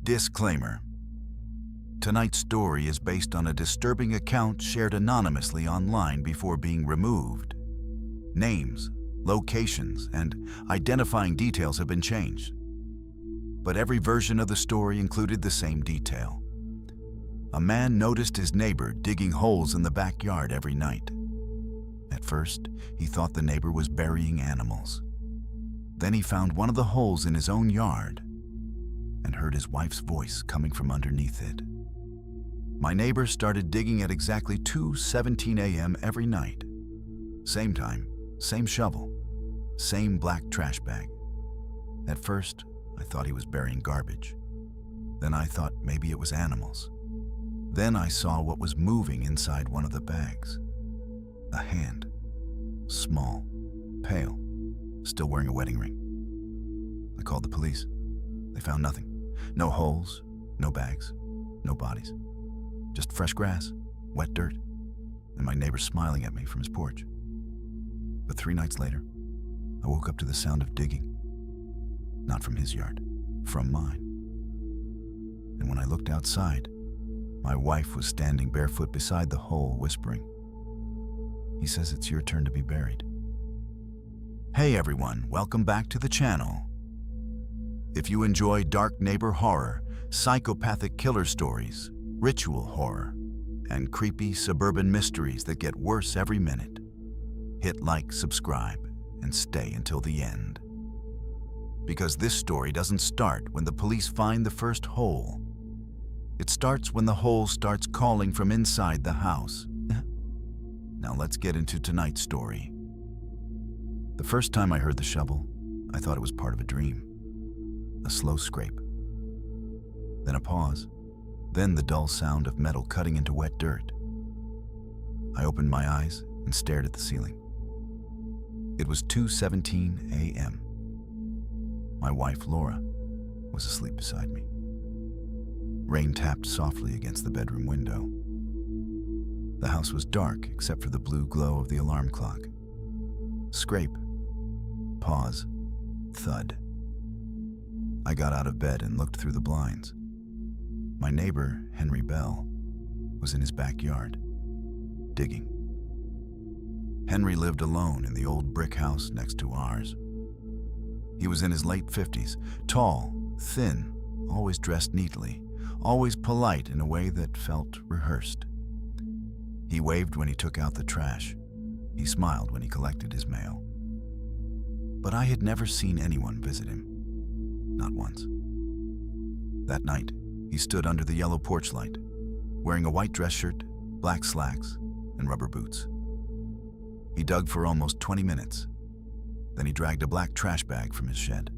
Disclaimer. Tonight's story is based on a disturbing account shared anonymously online before being removed. Names, locations, and identifying details have been changed. But every version of the story included the same detail. A man noticed his neighbor digging holes in the backyard every night. At first, he thought the neighbor was burying animals. Then he found one of the holes in his own yard and heard his wife's voice coming from underneath it. My neighbor started digging at exactly 2:17 a.m. every night. Same time, same shovel, same black trash bag. At first, I thought he was burying garbage. Then I thought maybe it was animals. Then I saw what was moving inside one of the bags. A hand, small, pale, still wearing a wedding ring. I called the police. They found nothing. No holes, no bags, no bodies. Just fresh grass, wet dirt, and my neighbor smiling at me from his porch. But 3 nights later, I woke up to the sound of digging. Not from his yard, from mine. And when I looked outside, my wife was standing barefoot beside the hole, whispering, "He says it's your turn to be buried." Hey everyone, welcome back to the channel. If you enjoy dark neighbor horror, psychopathic killer stories, ritual horror, and creepy suburban mysteries that get worse every minute, hit like, subscribe, and stay until the end. Because this story doesn't start when the police find the first hole. It starts when the hole starts calling from inside the house. Now let's get into tonight's story. The first time I heard the shovel, I thought it was part of a dream. A slow scrape. Then a pause. Then the dull sound of metal cutting into wet dirt. I opened my eyes and stared at the ceiling. It was 2:17 a.m. My wife, Laura, was asleep beside me. Rain tapped softly against the bedroom window. The house was dark except for the blue glow of the alarm clock. Scrape. Pause. Thud. I got out of bed and looked through the blinds. My neighbor, Henry Bell, was in his backyard, digging. Henry lived alone in the old brick house next to ours. He was in his late 50s, tall, thin, always dressed neatly, always polite in a way that felt rehearsed. He waved when he took out the trash. He smiled when he collected his mail. But I had never seen anyone visit him. Not once. That night, he stood under the yellow porch light, wearing a white dress shirt, black slacks, and rubber boots. He dug for almost 20 minutes. Then he dragged a black trash bag from his shed.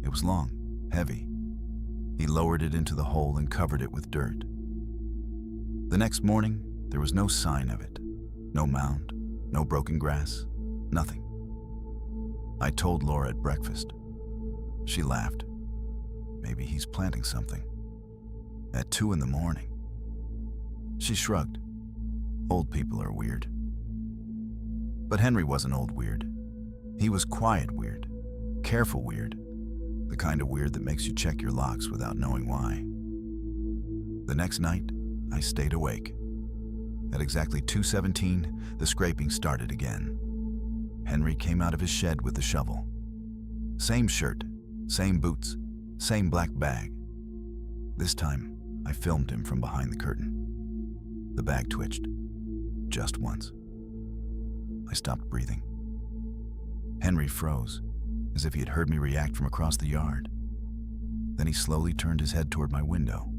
It was long, heavy. He lowered it into the hole and covered it with dirt. The next morning, there was no sign of it. No mound, no broken grass, nothing. I told Laura at breakfast. She laughed. Maybe he's planting something. At 2 in the morning. She shrugged. Old people are weird. But Henry wasn't old weird. He was quiet weird, careful weird, the kind of weird that makes you check your locks without knowing why. The next night, I stayed awake. At exactly 2:17, the scraping started again. Henry came out of his shed with the shovel. Same shirt, same boots, same black bag. This time, I filmed him from behind the curtain. The bag twitched, just once. I stopped breathing. Henry froze, as if he had heard me react from across the yard. Then he slowly turned his head toward my window.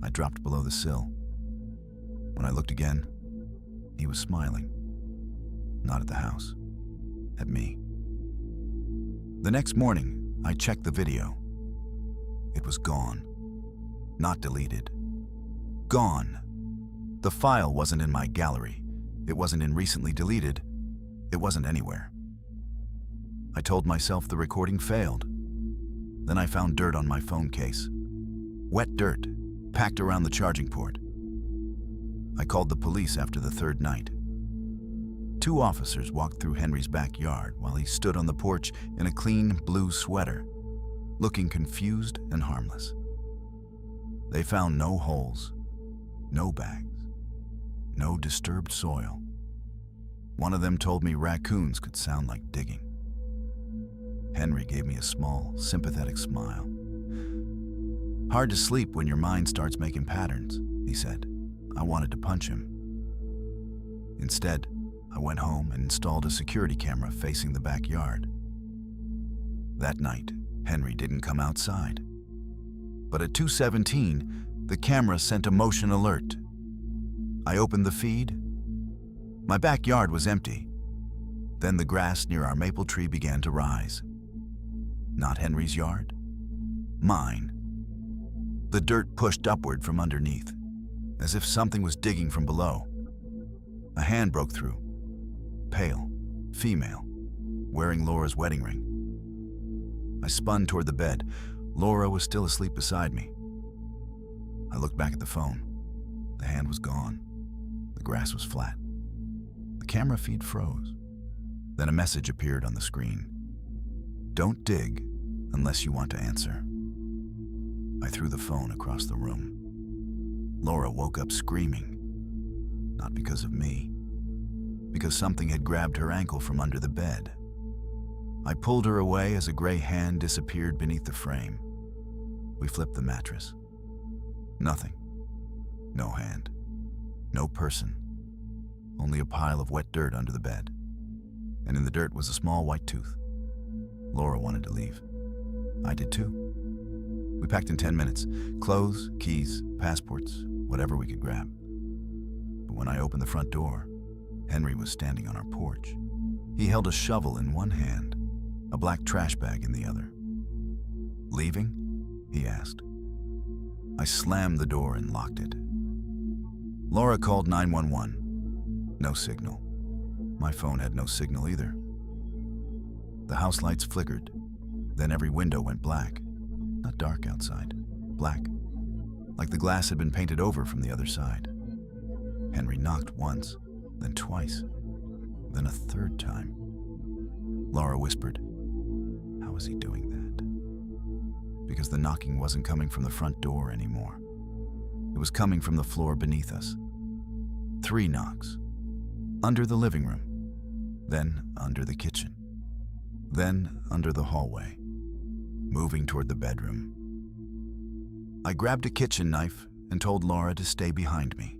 I dropped below the sill. When I looked again, he was smiling. Not at the house, at me. The next morning, I checked the video. It was gone. Not deleted. Gone. The file wasn't in my gallery. It wasn't in recently deleted. It wasn't anywhere. I told myself the recording failed. Then I found dirt on my phone case. Wet dirt, packed around the charging port. I called the police after the 3rd night. 2 officers walked through Henry's backyard while he stood on the porch in a clean blue sweater. looking confused and harmless. They found no holes, no bags, no disturbed soil. One of them told me raccoons could sound like digging. Henry gave me a small, sympathetic smile. "Hard to sleep when your mind starts making patterns," he said. I wanted to punch him. Instead, I went home and installed a security camera facing the backyard. That night, Henry didn't come outside. But at 2:17, the camera sent a motion alert. I opened the feed. My backyard was empty. Then the grass near our maple tree began to rise. Not Henry's yard. Mine. The dirt pushed upward from underneath, as if something was digging from below. A hand broke through. Pale, female, wearing Laura's wedding ring. I spun toward the bed. Laura was still asleep beside me. I looked back at the phone. The hand was gone. The grass was flat. The camera feed froze. Then a message appeared on the screen. "Don't dig unless you want to answer." I threw the phone across the room. Laura woke up screaming. Not because of me. Because something had grabbed her ankle from under the bed. I pulled her away as a gray hand disappeared beneath the frame. We flipped the mattress. Nothing. No hand. No person. Only a pile of wet dirt under the bed. And in the dirt was a small white tooth. Laura wanted to leave. I did too. We packed in 10 minutes. Clothes, keys, passports, whatever we could grab. But when I opened the front door, Henry was standing on our porch. He held a shovel in one hand, a black trash bag in the other. "Leaving?" he asked. I slammed the door and locked it. Laura called 911. No signal. My phone had no signal either. The house lights flickered. Then every window went black. Not dark outside. Black. Like the glass had been painted over from the other side. Henry knocked once, then twice, then a third time. Laura whispered, "How is he doing that?" Because the knocking wasn't coming from the front door anymore. It was coming from the floor beneath us. 3 knocks. Under the living room, then under the kitchen, then under the hallway, moving toward the bedroom. I grabbed a kitchen knife and told Laura to stay behind me.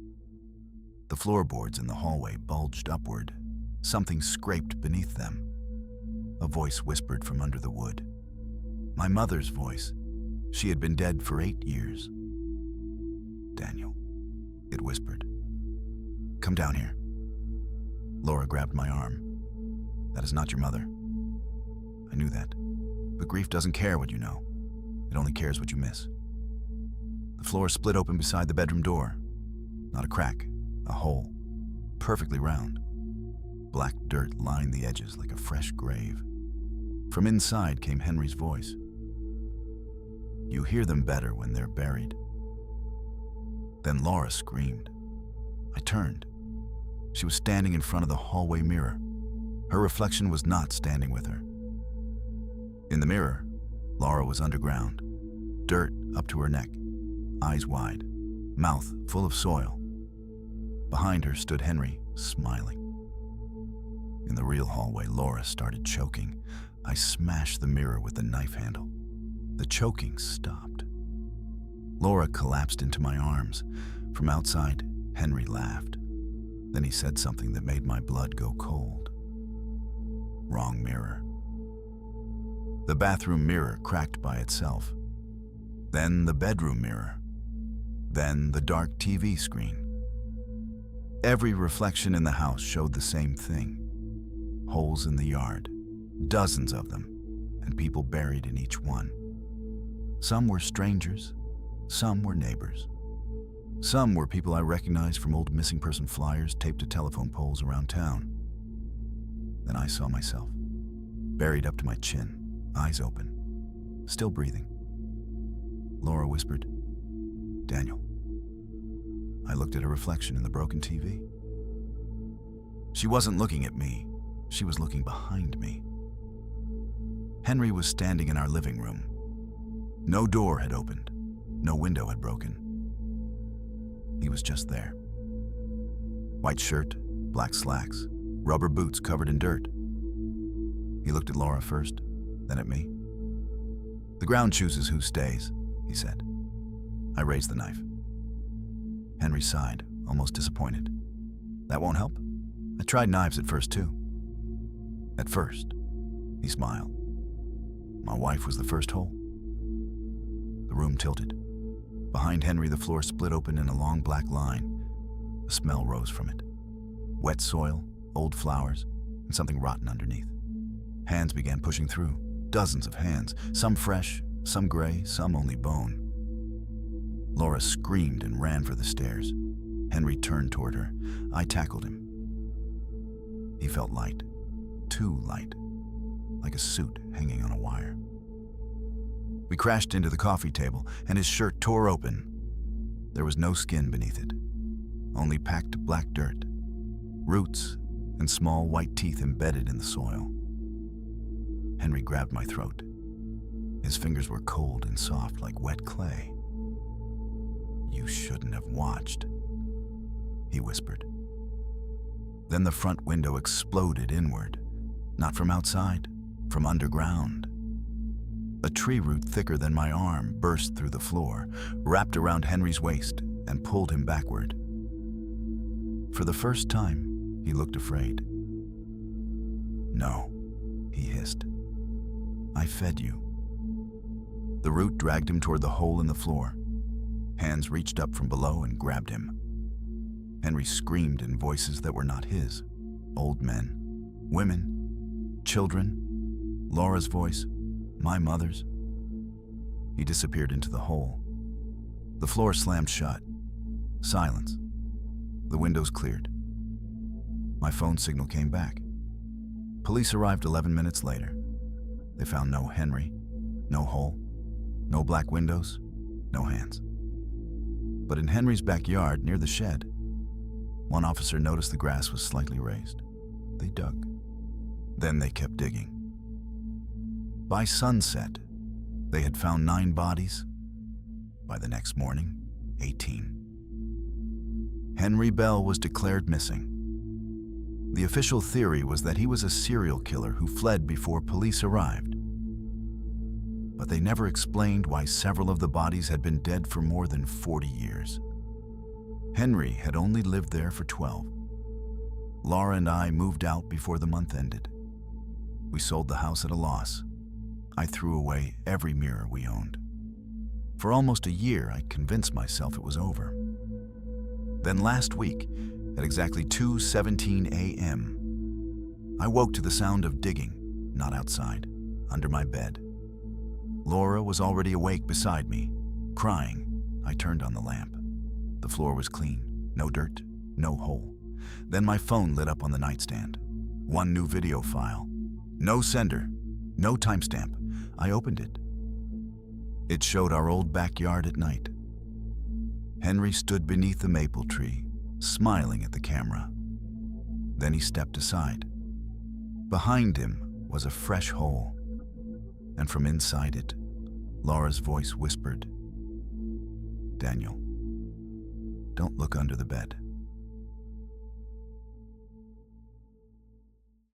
The floorboards in the hallway bulged upward. Something scraped beneath them. A voice whispered from under the wood. My mother's voice. She had been dead for 8 years. "Daniel," it whispered. "Come down here." Laura grabbed my arm. "That is not your mother." I knew that. But grief doesn't care what you know. It only cares what you miss. The floor split open beside the bedroom door. Not a crack, a hole. Perfectly round. Black dirt lined the edges like a fresh grave. From inside came Henry's voice. "You hear them better when they're buried." Then Laura screamed. I turned. She was standing in front of the hallway mirror. Her reflection was not standing with her. In the mirror, Laura was underground, dirt up to her neck, eyes wide, mouth full of soil. Behind her stood Henry, smiling. In the real hallway, Laura started choking. I smashed the mirror with the knife handle. The choking stopped. Laura collapsed into my arms. From outside, Henry laughed. Then he said something that made my blood go cold. Wrong mirror. The bathroom mirror cracked by itself. Then the bedroom mirror. Then the dark TV screen. Every reflection in the house showed the same thing. Holes in the yard, dozens of them, and people buried in each one. Some were strangers, some were neighbors. Some were people I recognized from old missing person flyers taped to telephone poles around town. Then I saw myself, buried up to my chin, eyes open, still breathing. Laura whispered, "Daniel." I looked at her reflection in the broken TV. She wasn't looking at me. She was looking behind me. Henry was standing in our living room, No door had opened. No window had broken. He was just there. White shirt, black slacks, rubber boots covered in dirt. He looked at Laura first, then at me. "The ground chooses who stays," he said. I raised the knife. Henry sighed, almost disappointed. "That won't help? I tried knives at first too." "At first," he smiled. "My wife was the first hole." The room tilted. Behind Henry, the floor split open in a long black line. A smell rose from it. Wet soil, old flowers, and something rotten underneath. Hands began pushing through. Dozens of hands, some fresh, some gray, some only bone. Laura screamed and ran for the stairs. Henry turned toward her. I tackled him. He felt light, too light, like a suit hanging on a wire. We crashed into the coffee table, and his shirt tore open. There was no skin beneath it, only packed black dirt, roots, and small white teeth embedded in the soil. Henry grabbed my throat. His fingers were cold and soft like wet clay. "You shouldn't have watched," he whispered. Then the front window exploded inward, not from outside, from underground. A tree root thicker than my arm burst through the floor, wrapped around Henry's waist, and pulled him backward. For the first time, he looked afraid. "No," he hissed. "I fed you." The root dragged him toward the hole in the floor. Hands reached up from below and grabbed him. Henry screamed in voices that were not his. Old men, women, children, Laura's voice, my mother's. He disappeared into the hole. The floor slammed shut. Silence. The windows cleared. My phone signal came back. Police arrived 11 minutes later. They found no Henry, no hole, no black windows, no hands. But in Henry's backyard near the shed, one officer noticed the grass was slightly raised. They dug. Then they kept digging. By sunset, they had found 9 bodies. By the next morning, 18. Henry Bell was declared missing. The official theory was that he was a serial killer who fled before police arrived. But they never explained why several of the bodies had been dead for more than 40 years. Henry had only lived there for 12. Laura and I moved out before the month ended. We sold the house at a loss. I threw away every mirror we owned. For almost a year, I convinced myself it was over. Then last week, at exactly 2:17 a.m., I woke to the sound of digging, not outside, under my bed. Laura was already awake beside me, crying. I turned on the lamp. The floor was clean, no dirt, no hole. Then my phone lit up on the nightstand. One new video file. No sender, no timestamp. I opened it. It showed our old backyard at night. Henry stood beneath the maple tree, smiling at the camera. Then he stepped aside. Behind him was a fresh hole, and from inside it, Laura's voice whispered, "Daniel, don't look under the bed."